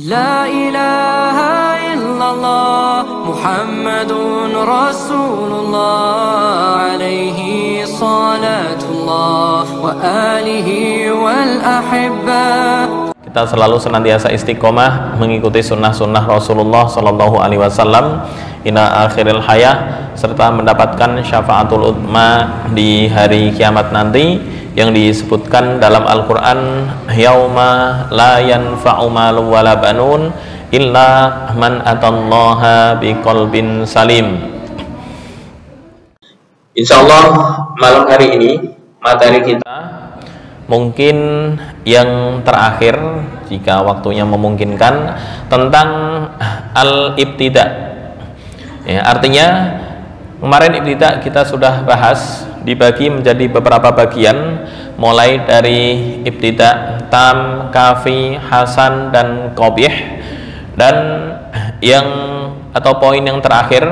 La ilaha illallah Muhammadun Rasulullah alaihi salatullah wa alihi wal ahibba. Kita selalu senantiasa istiqomah mengikuti sunnah-sunnah Rasulullah Sallallahu Alaihi Wasallam ila akhiril hayah, serta mendapatkan syafaatul utsma di hari kiamat nanti, yang disebutkan dalam Al-Quran, yauma la yanfa'u malun wala banun illa man atallaha biqalbin salim. Insyaallah malam hari ini materi kita mungkin yang terakhir jika waktunya memungkinkan tentang al-ibtida. Ya, artinya kemarin ibtida kita sudah bahas, dibagi menjadi beberapa bagian, mulai dari ibtida tam, kafi, hasan, dan qabih. Dan yang atau poin yang terakhir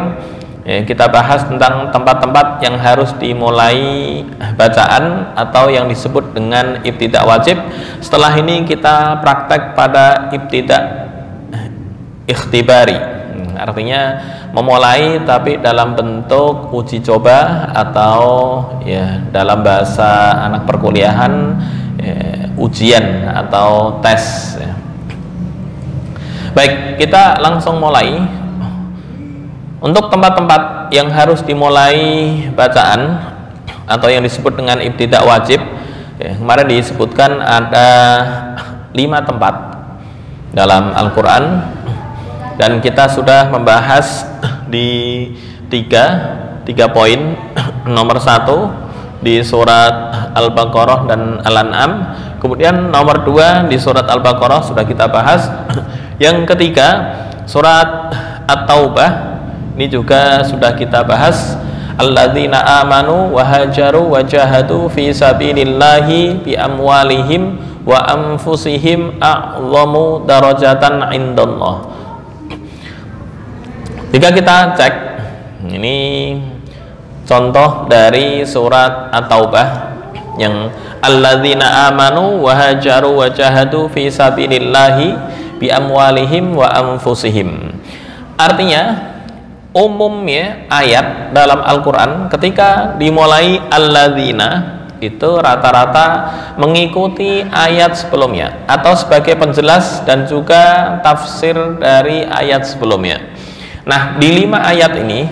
ya, kita bahas tentang tempat-tempat yang harus dimulai bacaan atau yang disebut dengan ibtida wajib. Setelah ini kita praktek pada ibtida ikhtibari, artinya memulai tapi dalam bentuk uji coba atau ya dalam bahasa anak perkuliahan ya, ujian atau tes ya. Baik, kita langsung mulai. Untuk tempat-tempat yang harus dimulai bacaan atau yang disebut dengan ibtida wajib ya, kemarin disebutkan ada 5 tempat dalam Al-Quran, dan kita sudah membahas di tiga poin. Nomor 1 di surat Al-Baqarah dan Al-An'am, kemudian nomor 2 di surat Al-Baqarah sudah kita bahas, yang ketiga surat At-Taubah ini juga sudah kita bahas, alladzina amanu wa hajaru wa jahadu fi sabilillahi bi amwalihim wa anfusihim a'zamu darajatan indallah. Jika kita cek, ini contoh dari surat At-Taubah yang alladzina amanu wa hajaru wa jahadu fi sabilillahi bi amwalihim wa anfusihim. Artinya umumnya ayat dalam Al-Quran ketika dimulai alladzina itu rata-rata mengikuti ayat sebelumnya atau sebagai penjelas dan juga tafsir dari ayat sebelumnya. Nah, di 5 ayat ini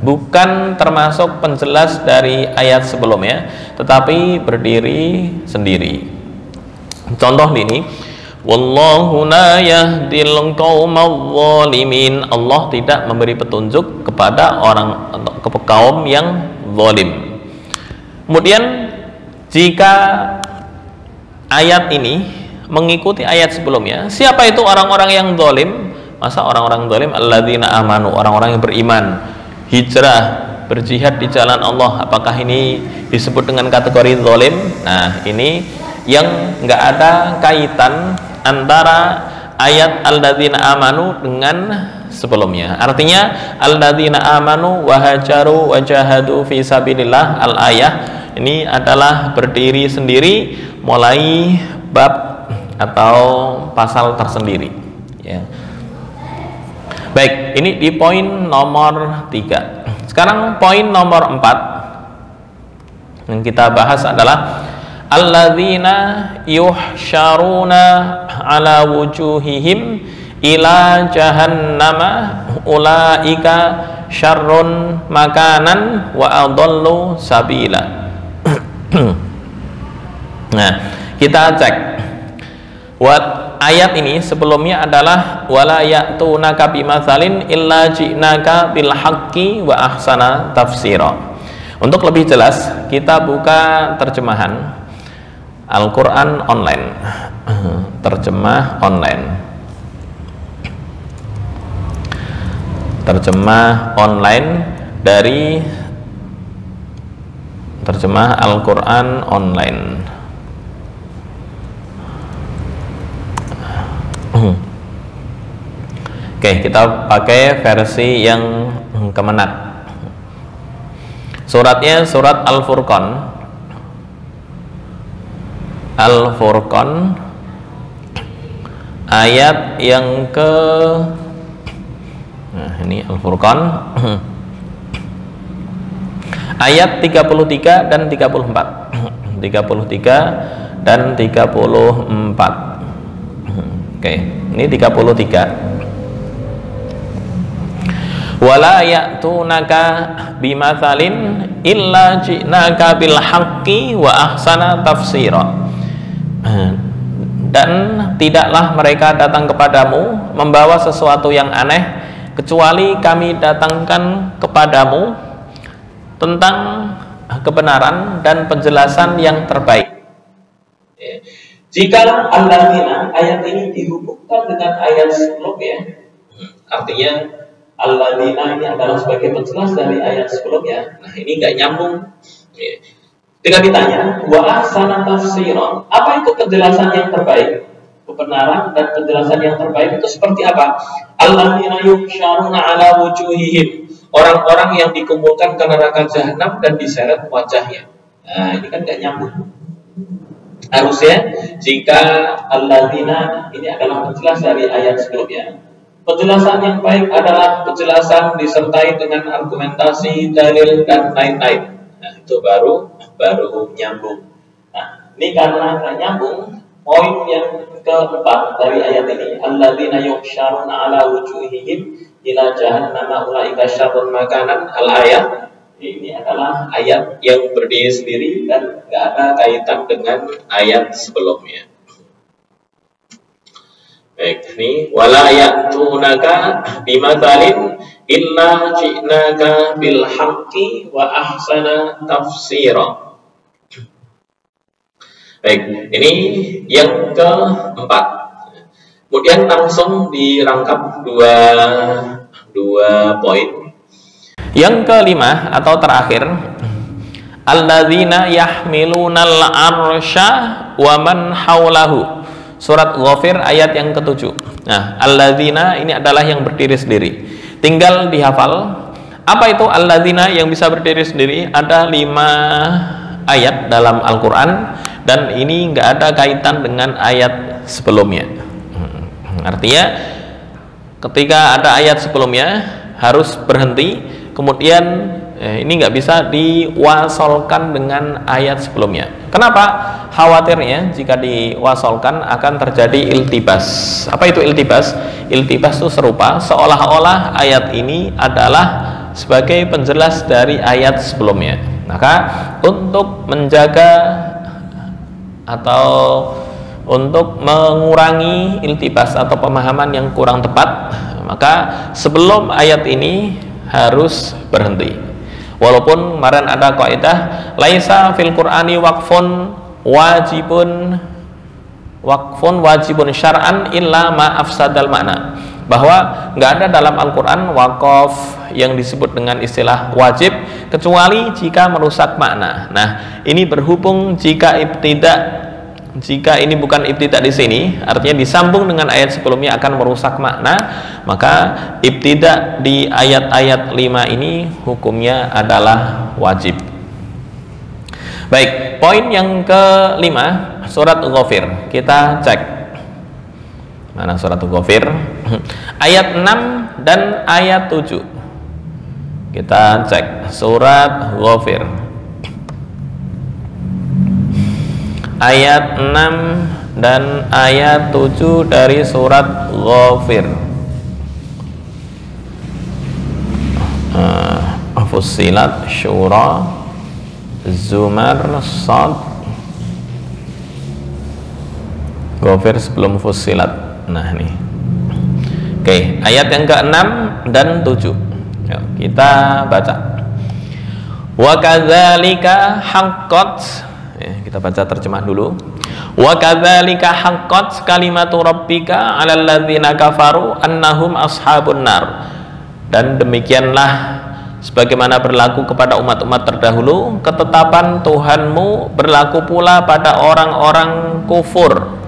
bukan termasuk penjelas dari ayat sebelumnya, tetapi berdiri sendiri. Contoh ini, wallahu la yahdil qaumadz zalimin. Allah tidak memberi petunjuk kepada orang atau kaum yang zalim. Kemudian jika ayat ini mengikuti ayat sebelumnya, siapa itu orang-orang yang zalim? Masa orang-orang zalim alladzina amanu, orang-orang yang beriman, hijrah, berjihad di jalan Allah, apakah ini disebut dengan kategori zalim? Nah, ini yang enggak ada kaitan antara ayat alladzina amanu dengan sebelumnya. Artinya alladzina amanu wa hajaru wa jahadu fi sabilillah, al-ayah ini adalah berdiri sendiri, mulai bab atau pasal tersendiri ya. Baik, ini di poin nomor 3. Sekarang poin nomor 4 yang kita bahas adalah alladzina yuhsyaruna ala wujuhihim ila jahannama ulaika syarrun makanan wa adallu sabila. Nah, kita cek ayat ini sebelumnya adalah wala ya'tunaka bimatsalin illa ji'naka bil haqqi wa ahsana tafsira. Untuk lebih jelas kita buka terjemahan Al-Quran online, terjemah online, terjemah online dari terjemah Al-Quran online. Oke, kita pakai versi yang Kemenak. Suratnya surat Al-Furqan. Al-Furqan ayat yang ke, nah ini Al-Furqan ayat 33 dan 34. 33 dan 34. Oke, ini 33. Wala ya'tunaka bimatsalin illa ji'naka bil haqqi wa ahsana tafsira. Dan tidaklah mereka datang kepadamu membawa sesuatu yang aneh kecuali kami datangkan kepadamu tentang kebenaran dan penjelasan yang terbaik. Jika alladzina, ayat ini dihubungkan dengan ayat sebelumnya, artinya alladzina ini adalah sebagai penjelas dari ayat sebelumnya. Nah, ini nggak nyambung. Ketika ditanya, wa ahsana tafsiran, apa itu penjelasan yang terbaik? Kebenaran dan penjelasan yang terbaik itu seperti apa? Alladzina yuhsyaruna ala wujuhihim, orang-orang yang dikumpulkan ke neraka jahanam dan diseret wajahnya. Nah, ini kan nggak nyambung. Harusnya jika alladzina ini adalah penjelas dari ayat sebelumnya, penjelasan yang baik adalah penjelasan disertai dengan argumentasi, dalil dan lain-lain. Nah, itu baru nyambung. Nah, ini karena nggak nyambung, poin yang keempat dari ayat ini, alladzina yuhsyaruna ala wujuhihim ila jahannama ulaika syarrun makanan, al-ayat. Ini adalah ayat yang berdiri sendiri dan tidak ada kaitan dengan ayat sebelumnya. Baik, ini wala ya'tunaka bimatsalin illa ji'naka bil haqqi wa ahsana tafsira. Baik, ini yang keempat. Kemudian langsung dirangkap dua poin. Yang kelima atau terakhir, alladzina yahmilunal arsya wa man haulahu. Surat Ghafir ayat yang ke-7. Nah, alladzina ini adalah yang berdiri sendiri. Tinggal dihafal. Apa itu alladzina yang bisa berdiri sendiri? Ada 5 ayat dalam Al-Qur'an dan ini nggak ada kaitan dengan ayat sebelumnya. Artinya ketika ada ayat sebelumnya harus berhenti. Kemudian ini nggak bisa diwasolkan dengan ayat sebelumnya. Kenapa? Khawatirnya jika diwasolkan akan terjadi iltibas. Apa itu iltibas? Iltibas itu serupa seolah-olah ayat ini adalah sebagai penjelas dari ayat sebelumnya. Maka untuk menjaga atau untuk mengurangi iltibas atau pemahaman yang kurang tepat, maka sebelum ayat ini harus berhenti. Walaupun kemarin ada kaidah laisa fil Qur'ani waqfun wajibun syar'an illa ma afsadal makna, bahwa nggak ada dalam Al-Qur'an waqaf yang disebut dengan istilah wajib kecuali jika merusak makna. Nah, ini berhubung jika ini bukan ibtida di sini, artinya disambung dengan ayat sebelumnya akan merusak makna, maka ibtida di ayat-ayat 5 ini hukumnya adalah wajib. Baik, poin yang kelima, surat Ghafir. Kita cek. Mana surat Ghafir? Ayat 6 dan ayat 7. Kita cek surat Ghafir. Ayat 6 dan ayat 7 dari surat Ghafir. Fussilat, Syura, Zumar, Sad, Ghafir sebelum Fussilat. Nah ini. Oke, ayat yang ke-6 dan 7. Yuk, kita baca. Wa kadzalika haqqat, kita baca terjemah dulu. Wa kadzalika haqqat kalimatu rabbika 'alal ladzina kafaru annahum ashabun nar. Dan demikianlah sebagaimana berlaku kepada umat-umat terdahulu, ketetapan Tuhanmu berlaku pula pada orang-orang kufur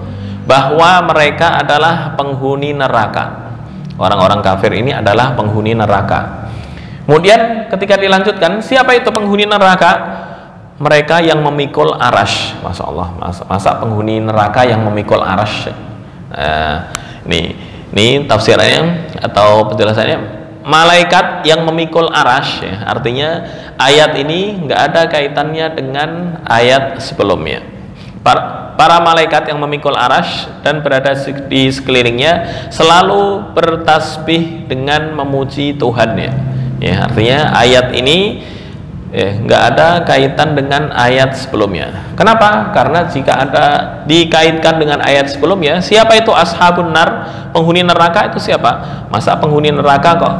bahwa mereka adalah penghuni neraka. Orang-orang kafir ini adalah penghuni neraka. Kemudian ketika dilanjutkan, siapa itu penghuni neraka? Mereka yang memikul arasy. Masya Allah, masa penghuni neraka yang memikul arasy. Ini tafsirannya atau penjelasannya, malaikat yang memikul arasy, ya. Artinya ayat ini nggak ada kaitannya dengan ayat sebelumnya. Para malaikat yang memikul arasy dan berada di sekelilingnya selalu bertasbih dengan memuji Tuhannya. Ya, artinya ayat ini nggak ada kaitan dengan ayat sebelumnya. Kenapa? Karena jika ada dikaitkan dengan ayat sebelumnya, siapa itu ashabun nar, penghuni neraka itu siapa? Masa penghuni neraka kok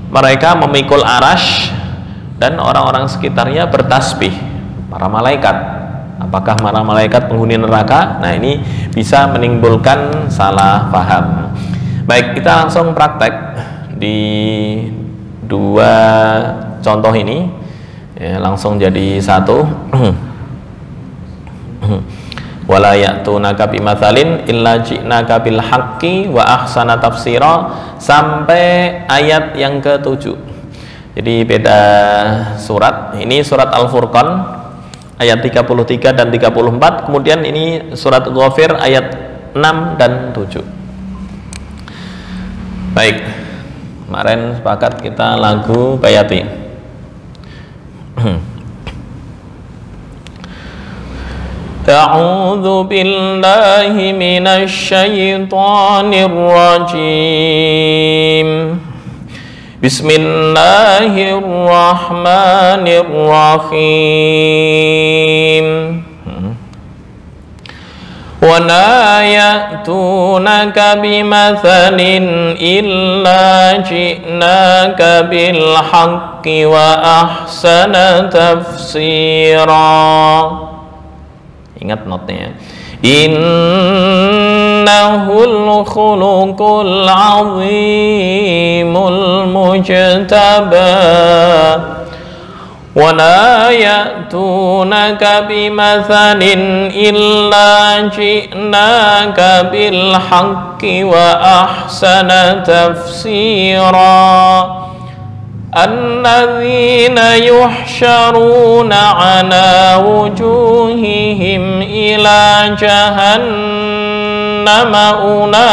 mereka memikul arasy dan orang-orang sekitarnya bertasbih? Para malaikat. Apakah para malaikat penghuni neraka? Nah, ini bisa menimbulkan salah paham. Baik, kita langsung praktek di dua contoh ini, ya, langsung jadi satu. Wala ya'tunaka bimatsalin illa ji'naka bil haqqi wa ahsana tafsira, sampai ayat yang ke-7. Jadi beda surat. Ini surat Al-Furqan ayat 33 dan 34, kemudian ini surat Ghafir ayat 6 dan 7. Baik, kemarin sepakat kita lagu Bayati. A'udzu billahi minasy syaithanir rajim. Bismillahirrahmanirrahim. Wa la ya'tunaka bimatsalin illa ji'naka bil haqqi wa ahsana tafsira. Ingat notnya. Innahul khuluqul azimul mujtaba wa la ya'tunaka bimatsalin illa ji'naka bil haqqi wa ahsana tafsira. Alladzina yuhsyaruna ala wujuhihim ila jahannama ulaika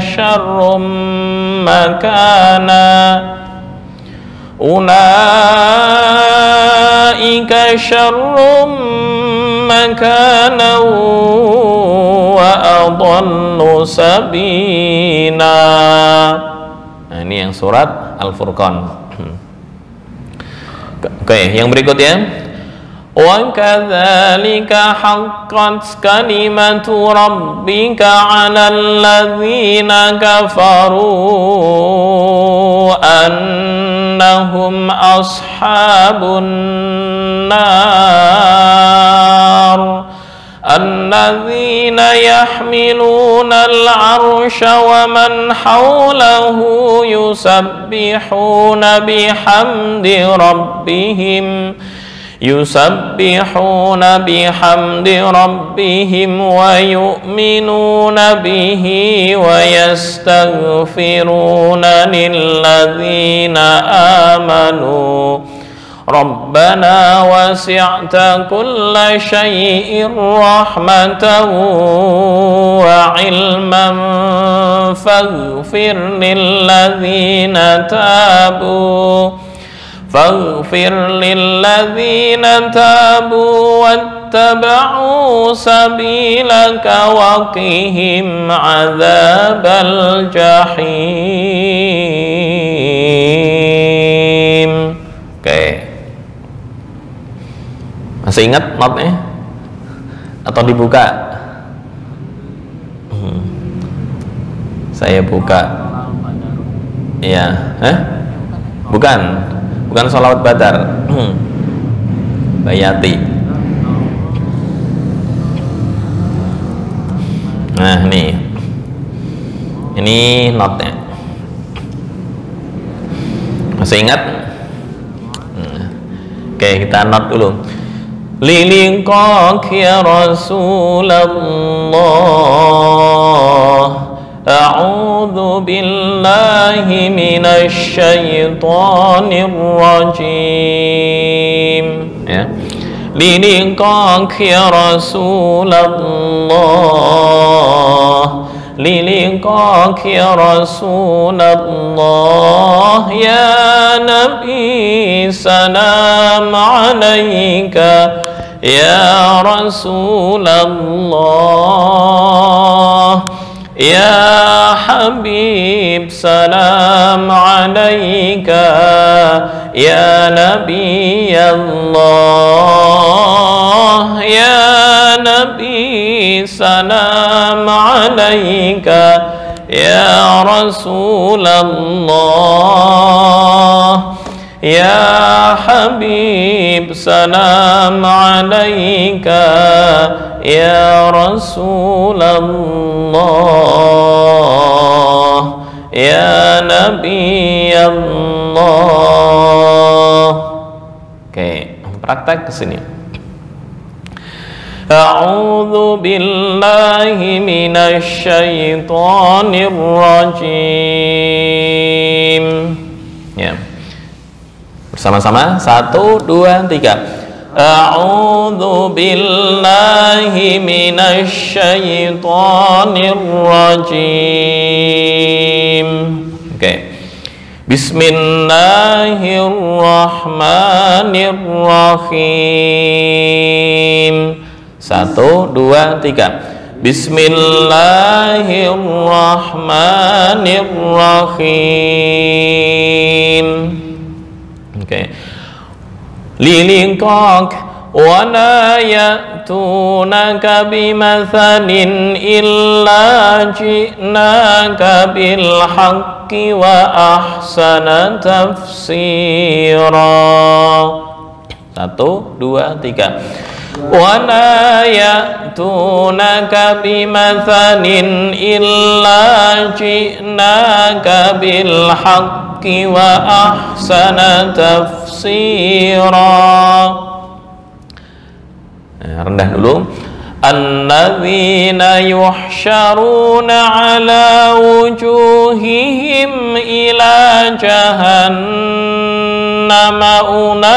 syarrum makana wa adallu sabila. Nah, ini yang surat Al-Furqan. Oke, yang berikutnya, wa kadzalika haqqat kalimatu rabbika 'alal ladzina kafaru annahum ashabun nar. الذين يحملون العرش ومن حوله يسبحون بحمد ربهم ويؤمنون به ويستغفرون للذين آمنوا ربنا وسعت كل شيء رحمة وعلما فاغفر للذين تابوا واتبعوا سبيلك وقهم عذاب الجحيم. Oke. Masih ingat notnya? Atau dibuka? Saya buka. Iya, bukan sholawat badar. Bayati. Nah, ini notnya. Masih ingat? Oke, kita not dulu. Liliqak ya Rasulullah, a'udzu billahi minasy syaithanir rajim. Ya. للقاك يا رسول الله للقاك يا رسول الله يا نبي سلام عليك يا رسول الله يا حبيب سلام عليك يا نبي الله يا نبي سلام عليك يا رسول الله يا حبيب سلام عليك يا رسول الله يا نبي الله. Oke, praktek ke sini. A'udzu billahi minasy syaithanir rajim. Ya. Bersama-sama 1 2 3. A'udzu billahi minasy syaithanir rajim. Oke. Bismillahirrahmanirrahim. 1 2 3. Bismillahirrahmanirrahim. Oke. Lilingkok wa la ya'tunaka bimathalin illa ji'naka bil haqqi wa ahsana tafsira. 1 2 3. Wa la ya'tunaka bimathalin illa ji'naka bil haqqi wa ahsana tafsira. Rendah dulu. Alladzina yuhsyaruna ala wujuhihim ila jahannama ulaik.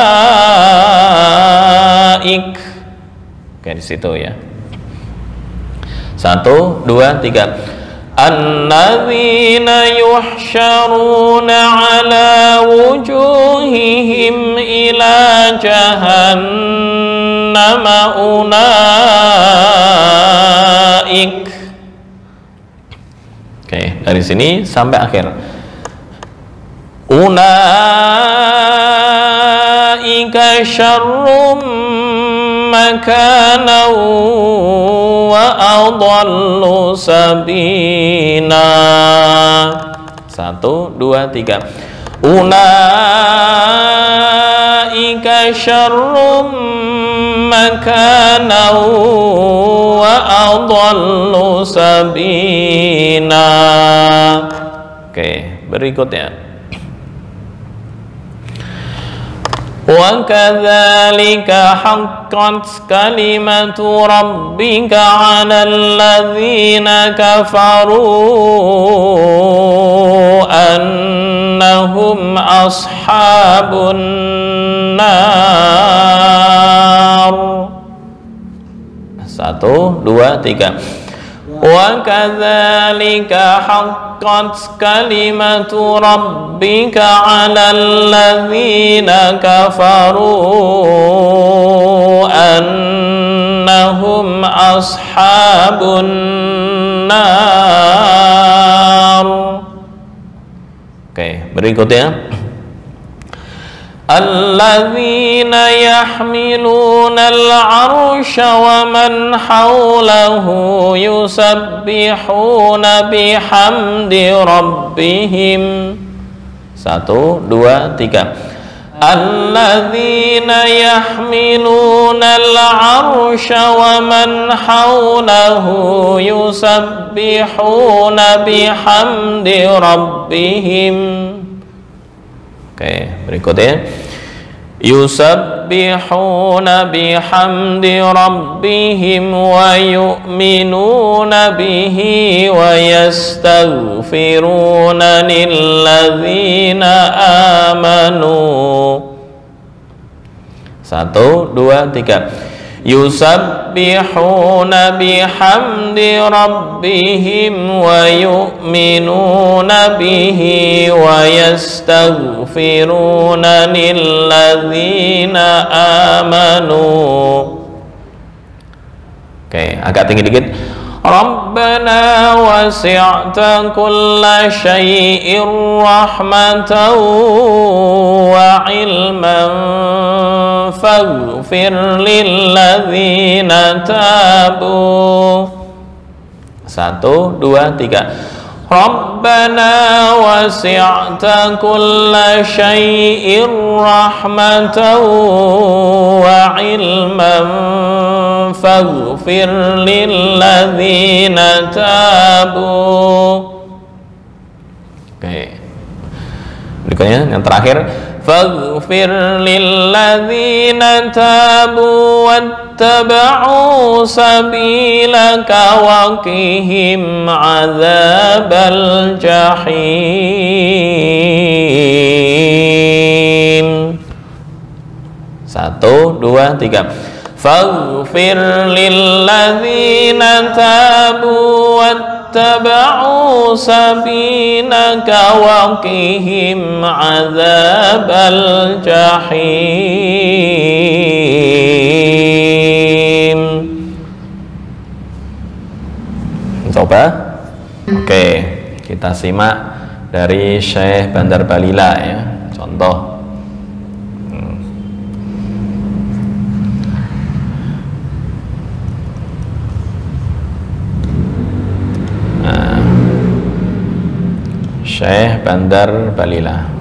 Oke, di situ ya. 1 2 3. Alladzina yuhsyaruna ala wujuhihim ila jahannama ulaik. Oke, dari sini sampai akhir. Ulaika syarrum makana wa adallu sabila. 1 2 3. Ulaika syarrum makana wa adallu sabila. Oke, berikutnya. Wa kadzalika haqqat kalimatu rabbika 'alal ladzina kafaru annahum ashabun nar. 1 2 3. Wa kadzalika haqqat kalimatu rabbika 'alal ladzina kafaru annahum ashabun nar. Oke, berikutnya. Alladzina yahmiluna al-'arsha wa man hawlahu yusabbihuna bihamdi rabbihim. 1 2 3. Alladzina yahmiluna al-'arsha wa man hawlahu yusabbihuna bihamdi rabbihim. Oke, berikutnya. Yusabbihuna bihamdi rabbihim wa yu'minuna bihi wa yastaghfiruna lilladzina amanu. 1 1, 2, 3. Yusabbihuna bihamdi rabbihim wa yu'minuna bihi wa yastaghfiruna lilladzina amanu. Oke, agak tinggi dikit. Rabbana wasi'ta kulla syai'ir rahmatan wa ilman faghfir lilladzina tabu. 1, 2, 3. Rabbana wasi'ta kulla syai'ir rahmatan wa ilman faghfir lilladzina tabu. Oke. Berikutnya yang terakhir, faghfir lilladzina tabu wattaba'u sabilaka wa qihim adzabal jahim. 1, 2, 3. Faghfir lilladzina tabu wattaba'u sabilaka wa qihim adzabal jahim. Coba. Oke, kita simak dari Syekh Bandar Balila ya. Contoh. Syekh Bandar Balila.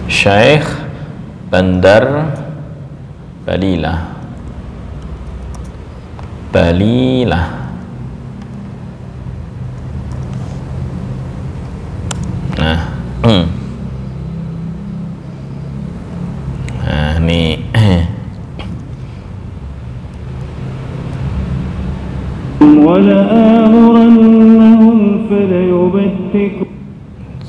Syekh Bandar Balila. Balila. Nah, nih.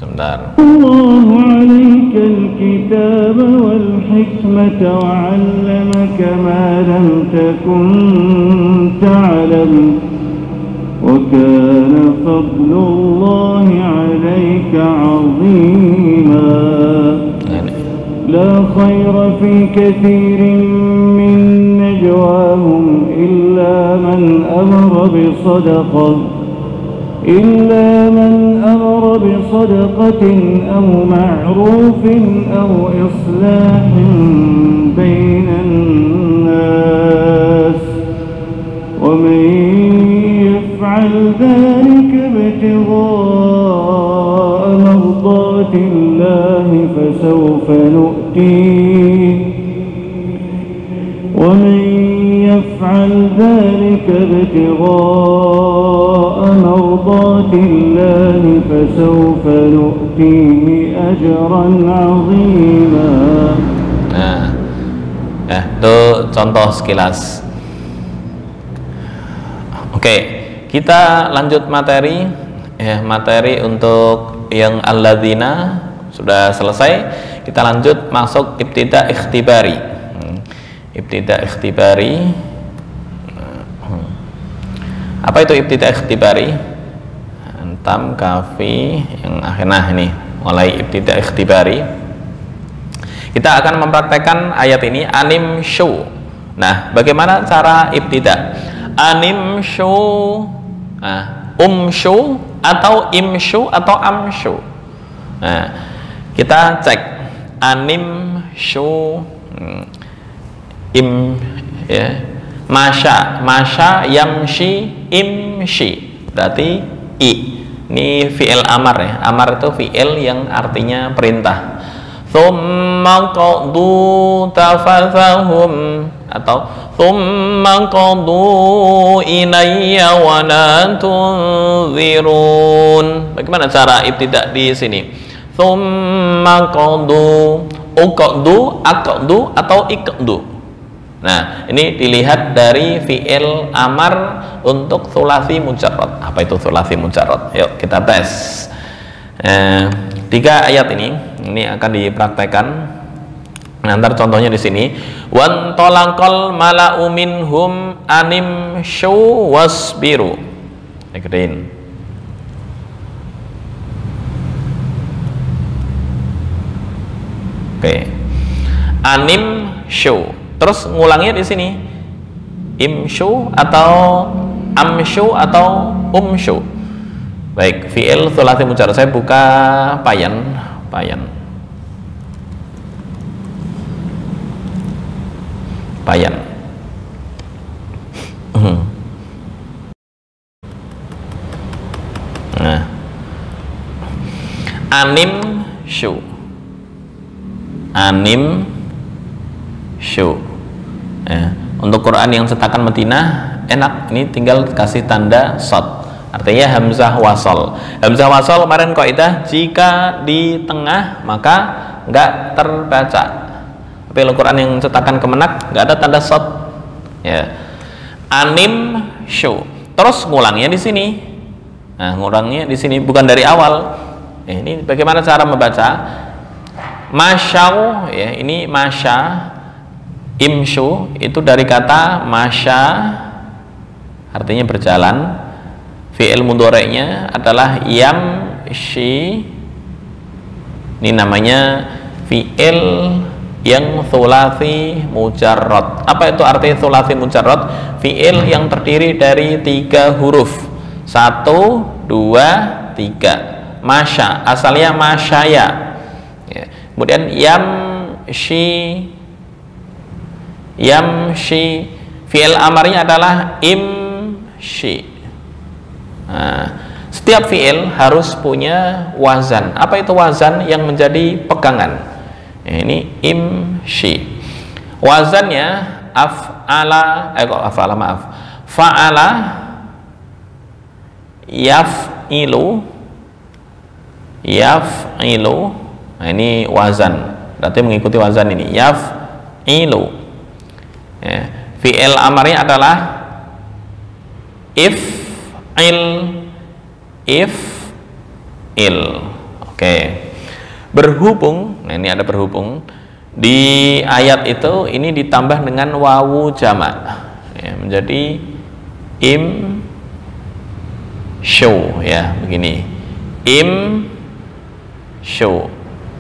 Sebentar. الله عليك الكتاب والحكمة وعلمك ما لم تكن تعلم وكان فضل الله عليك عظيما لا خير في كثير من نجواهم إلا من أمر بصدقة أو معروف أو إصلاح بين الناس ومن يفعل ذلك ابتغاء مرضات الله فسوف نؤتيه ومن يفعل ذلك ابتغاء مرضات الله فسوف نؤتيه أجرا عظيما. Nah, itu contoh sekilas. Oke, kita lanjut materi. Ya, materi untuk yang alladzina sudah selesai. Kita lanjut masuk ibtida ikhtibari. Ibtida ikhtibari. Apa itu ibtida ikhtibari? Antam kafi yang akhirnya ini mulai ibtida ikhtibari. Kita akan mempraktekkan ayat ini anim syu. Nah, bagaimana cara ibtida? Anim syu, syu atau imsyu atau amsyu. Nah, kita cek anim syu ya. Masya yamshi imshi berarti i. Ini fi'il amar ya. Amar itu fi'il yang artinya perintah. Thumma qadu tafathahum atau thumma qadu ilayya wa la tunzirun. Bagaimana cara ibtidak di sini? Thumma qadu uqdu aqdu atau iqdu. Nah, ini dilihat dari fi'il amar untuk thulathi mujarrad. Apa itu thulathi mujarrad? Yuk kita tes. 3 ayat ini akan dipraktekkan. Nanti contohnya di sini. Wan talaqal mala'u minhum anim syu wasbiru. Gedein. Oke. Anim syu. Terus ngulangnya di sini. Imsyu atau amsyu atau umsyu. Baik, fi'il thulathi mujarrad. Saya buka payan. Nah, anim syu. Untuk Quran yang cetakan Madinah enak, ini tinggal kasih tanda shad, artinya hamzah wasol. Hamzah wasol kemarin kaidah jika di tengah maka nggak terbaca. Tapi kalau Quran yang cetakan Kemenak nggak ada tanda shad. Ya, anim syu. Terus ngulangnya di sini. Nah, ngulangnya di sini bukan dari awal. Ini bagaimana cara membaca? Masyau, ya, ini masya. Imsyu itu dari kata masya, artinya berjalan. Fi'il mudhari'nya adalah yamshi. Ini namanya fi'il yang thulathi mujarrad. Apa itu arti thulathi mujarrad? Fi'il yang terdiri dari 3 huruf. 1, 2, 3. Masya, asalnya masyaya. Ya. Kemudian yamshi, fi'il amarnya adalah imshi. Nah, setiap fi'il harus punya wazan. Apa itu wazan yang menjadi pegangan? Ini imshi. Wazannya fa'ala, yaf'ilu. Nah, ini wazan, berarti mengikuti wazan ini, yaf'ilu. Ya. Fi'il amarnya adalah if'il. Oke. Berhubung, nah ini ada berhubung di ayat itu, ini ditambah dengan wawu jamak, ya, menjadi imsyu, ya, begini, imsyu.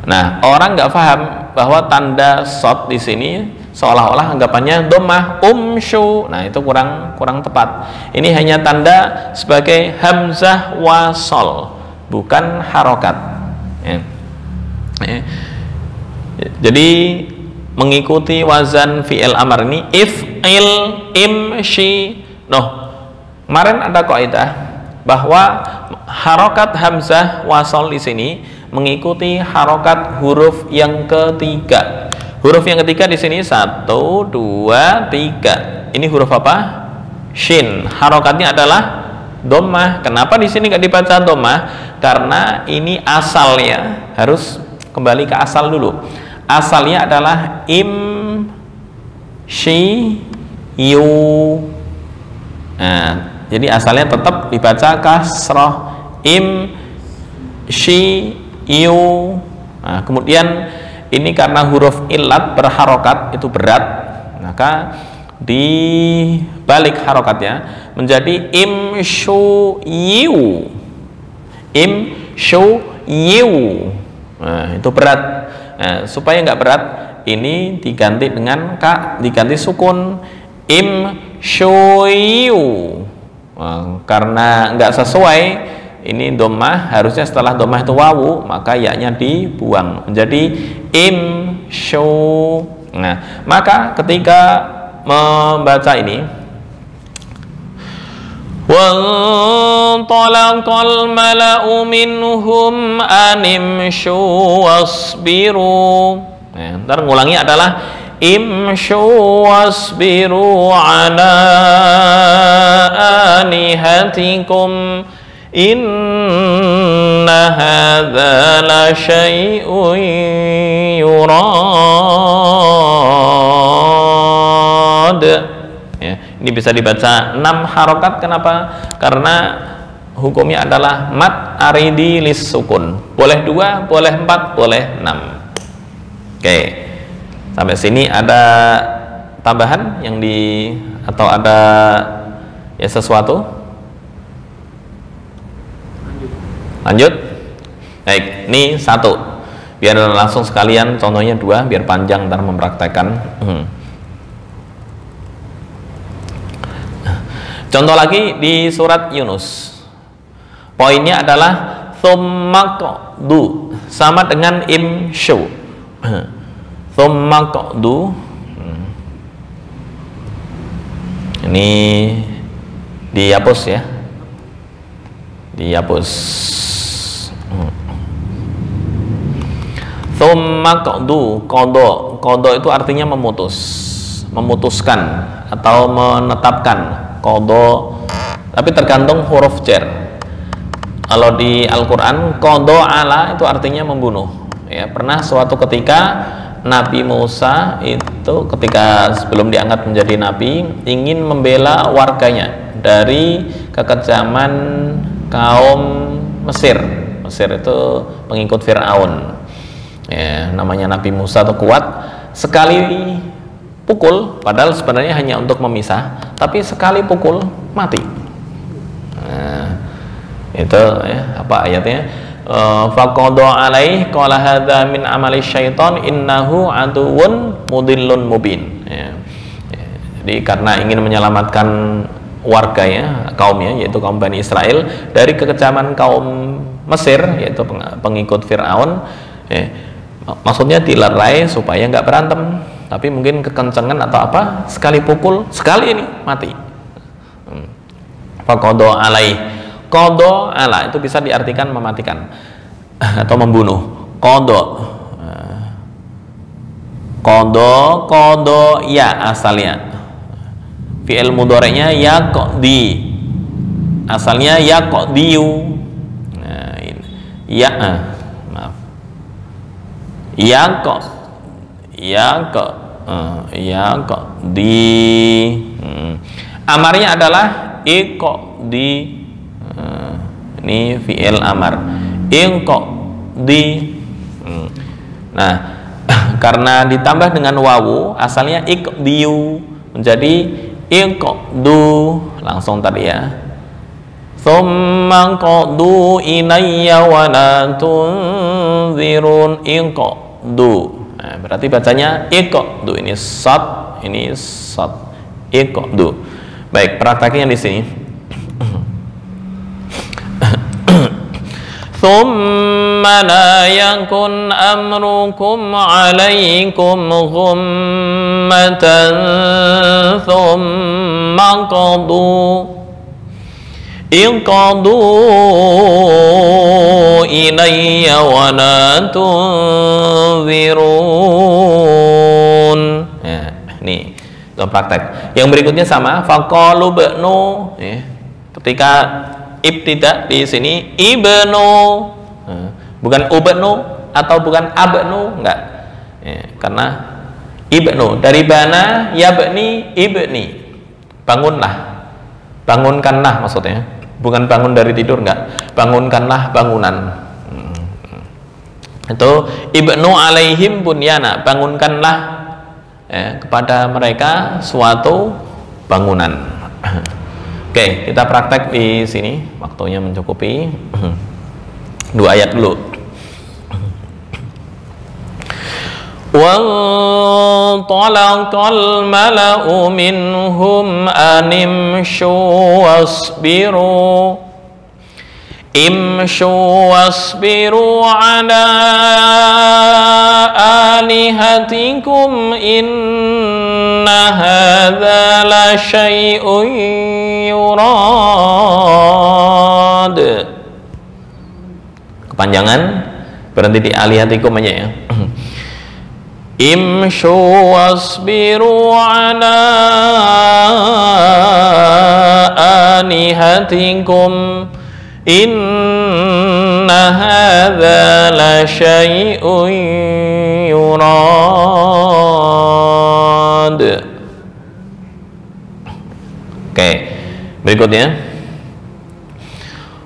Nah, orang nggak paham bahwa tanda shad di sini seolah-olah anggapannya dhammah umsyu. Nah, itu kurang tepat. Ini hanya tanda sebagai hamzah wasol, bukan harokat. Ya. Jadi mengikuti wazan fi'il amar ini if'il, imshi. Kemarin ada kaidah bahwa harokat hamzah wasol di sini mengikuti harokat huruf yang ketiga. Huruf yang ketiga di sini 1, 2, 3. Ini huruf apa? Shin. Harokatnya adalah dhammah. Kenapa di sini nggak dibaca dhammah? Karena ini asalnya, harus kembali ke asal dulu. Asalnya adalah yu. Nah, jadi asalnya tetap dibaca kasroh, yu. Nah, kemudian ini karena huruf ilat berharokat itu berat, maka dibalik harokatnya menjadi imsyu. Nah, itu berat. Nah, supaya nggak berat, ini diganti dengan diganti sukun, imsyu. Nah, karena nggak sesuai, ini dhammah, harusnya setelah dhammah itu wawu, maka ya-nya dibuang menjadi imsyu. Nah, maka ketika membaca ini, wantalaqal mala'u minhum animsyu wasbiru. Nah, ntar ngulangnya adalah imsyu wasbiru ala anihatikum inna hadza la syai'un yurad. Ini bisa dibaca 6 harokat. Kenapa? Karena hukumnya adalah mat aridi lis sukun. Boleh 2, boleh 4, boleh 6. Oke, sampai sini ada tambahan yang atau ada ya sesuatu? Lanjut. Baik, ini 1. Biar langsung sekalian, contohnya 2, biar panjang ntar mempraktekkan. Contoh lagi di surat Yunus. Poinnya adalah tsumma sama dengan imshu. Tsumma ini dihapus ya. Dihapus. Tsumma qada itu artinya memutuskan atau menetapkan. Qada, tapi tergantung huruf jar. Kalau di Al-Quran qada ala itu artinya membunuh ya. Pernah suatu ketika Nabi Musa itu ketika sebelum diangkat menjadi nabi ingin membela warganya dari kekejaman kaum Mesir. Mesir itu pengikut Fir'aun ya. Namanya Nabi Musa itu kuat sekali pukul, padahal sebenarnya hanya untuk memisah, tapi sekali pukul mati. Nah, itu ya, apa ayatnya? Faqada alaih qala hadza min amali syaiton innahu aduwwun mudillun mubin ya. Jadi karena ingin menyelamatkan warganya, kaumnya, yaitu kaum Bani Israel dari kekejaman kaum Mesir, yaitu pengikut Fir'aun ya. Maksudnya dilerai supaya nggak berantem, tapi mungkin kekencengan atau apa, sekali pukul, sekali ini mati. Faqada alaih. Qada ala itu bisa diartikan mematikan atau membunuh. Qada ya asalnya. Fi'il mudhari'nya yaqdi. Asalnya yaqdiyu. Nah, ini. Maaf. Yaqdi. Amarnya adalah iqdi. Ini fi'il amar. Iqdi. Nah, karena ditambah dengan wawu, asalnya iqdiyu menjadi iqdu. Langsung tadi ya. Tsumma qadu ilayya wa la tunzirun iqdu. Nah, berarti bacanya iqdu. Ini sad, ini sad. Iqdu. Baik, prakteknya di sini. Thumma la yakun amrukum alaikum ghummatan thumma qadu ilayya wa la tunzirun. Ya, ini itu praktek. Yang berikutnya sama, faqalu ba'nu ya. Ketika ibtida di sini ibnu, bukan ubnu atau bukan abnu, enggak ya, karena ibnu dari bana yabni ibni, bangunkanlah maksudnya, bukan bangun dari tidur, enggak, bangunkanlah bangunan. Itu ibnu alaihim bunyana, bangunkanlah ya, kepada mereka suatu bangunan. Oke, kita praktek di sini. Waktunya mencukupi. 2 ayat dulu. Wantalaqal mala'u minhum animshu wasbiru ala alihatikum inna hadza la syai'un yurad. Kepanjangan, berhenti di alihatikum aja ya. Imshu wasbiru ala alihatikum inna hadza la syai'un yurad. Berikutnya,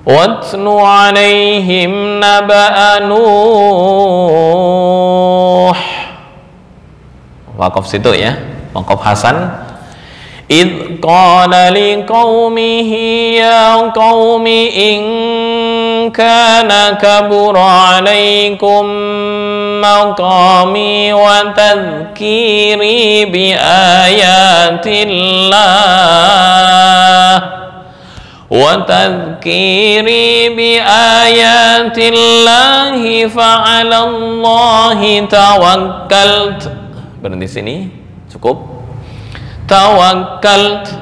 watlu alaihim naba'a Nuh. Wakaf situ ya, wakaf Hasan. Idh qala liqaumihi ya qaumi in kana kabura alaikum maqami wa tadhkiri bi ayatillahi fa'alallahi tawakkaltu. Berhenti sini, cukup. Tawakkalt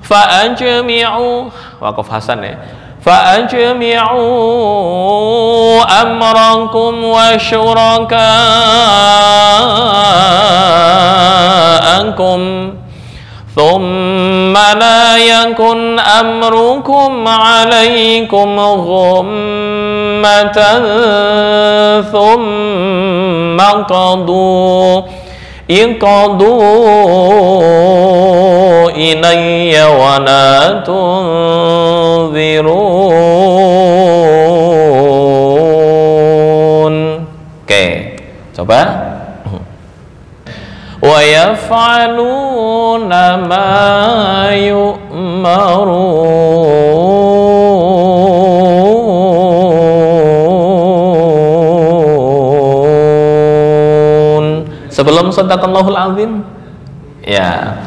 fa'ajmi'u, wakaf Hasan ya, fa'ajmi'u amrakum wa syuraka'akum thumma la yakun amrukum 'alaikum ghummatan thumma iqadu ilayya wa la tunzirun. Oke, coba. Wa yaf'aluna ma yu'marun. Sebelum sadaqallahul azim, ya,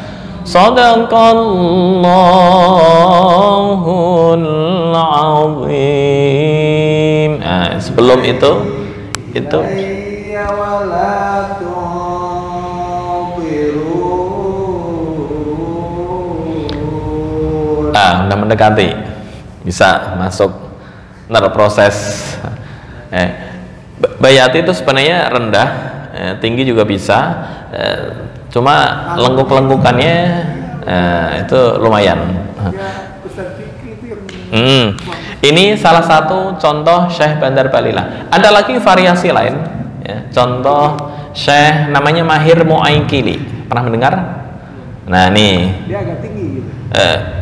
sadaqallahul azim. Nah, sebelum itu udah mendekati, bisa masuk proses. Bayati itu sebenarnya rendah, tinggi juga bisa, cuma lengkuk-lengkukannya itu lumayan. Ini salah satu contoh Syekh Bandar Balilah. Ada lagi variasi lain ya. Contoh Syekh namanya Mahir Mu'aykili, pernah mendengar? Nah nih, dia agak tinggi gitu.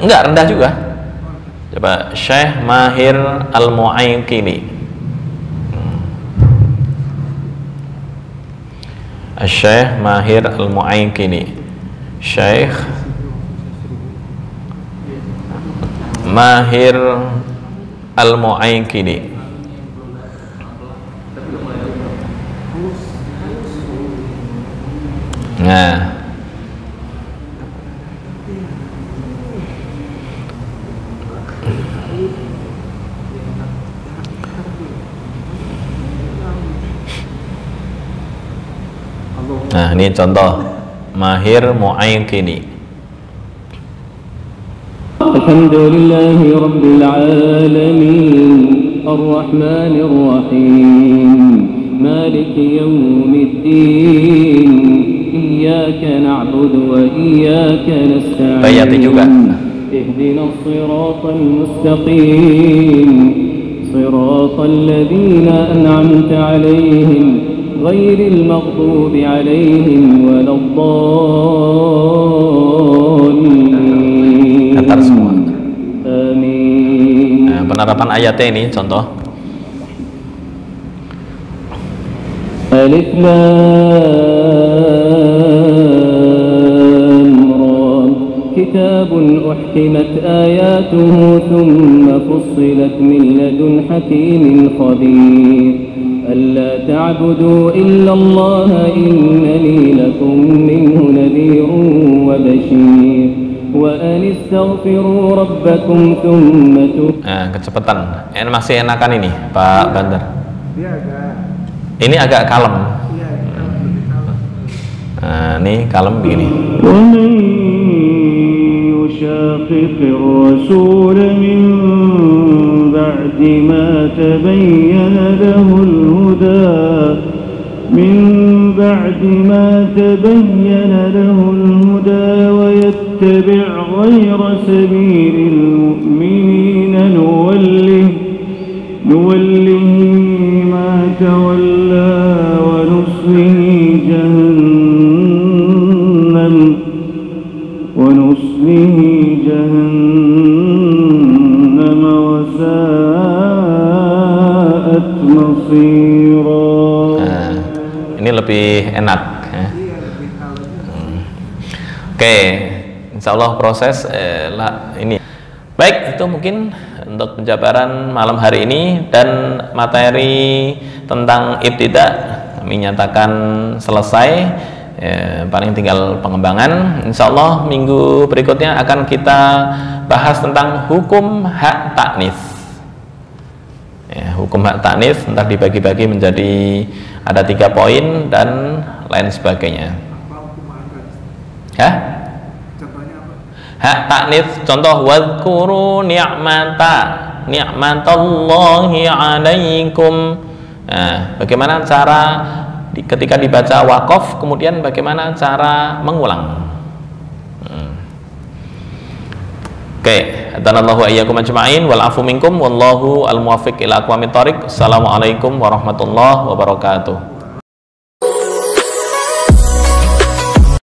Enggak, rendah juga. Coba Syekh Mahir Al-Mu'aykili. Syekh Mahir Al-Mu'aykili. Syekh Mahir Al-Mu'aykili. Nah, ini contoh Mahir Mu'aykili. Alhamdulillahi Rabbil Alamin Ar-Rahmanir Rahim Maliki Yawmiddin Iyyaka na'budu wa iyyaka nasta'in. Bayati juga. Ihdinas siratal mustaqim Siratal ladzina an'amta 'alaihim ghairil maghdubi 'alaihim waladdallin. Antar semua. Amin. Nah, penerapan ayatnya ini contoh. Alif Lam Ra. Kitabun uhkimat ayatuhu thumma fussilat min ladun hakimin khabir. ألا تعبدوا إلا الله إنني لكم منه نذير وبشير وأن استغفروا ربكم ثم kecepatan. Masih enakan ini Pak Bandar. Ini agak kalem. Nah, ini kalem begini. يشاقق الرسول من بعد ما تبين له الهدى ويتبع غير سبيل المؤمنين نوله ما تولى ونصله جهنم enak ya. Oke, insya Allah proses ini. Baik, itu mungkin untuk penjabaran malam hari ini, dan materi tentang ibtidah kami nyatakan selesai. Paling tinggal pengembangan. Insya Allah minggu berikutnya akan kita bahas tentang hukum hak taknis. Hukum hak taknis ntar dibagi-bagi menjadi ada 3 poin dan lain sebagainya. Hak taknis, contoh wadhkuru ni'matallahi 'alaikum. Nah, bagaimana cara ketika dibaca waqaf, kemudian bagaimana cara mengulang. Oke, hadanallahu iyyakum ajma'in wal afu minkum wallahu al muwaffiq ila aqwamit thoriq. Assalamualaikum warahmatullahi wabarakatuh.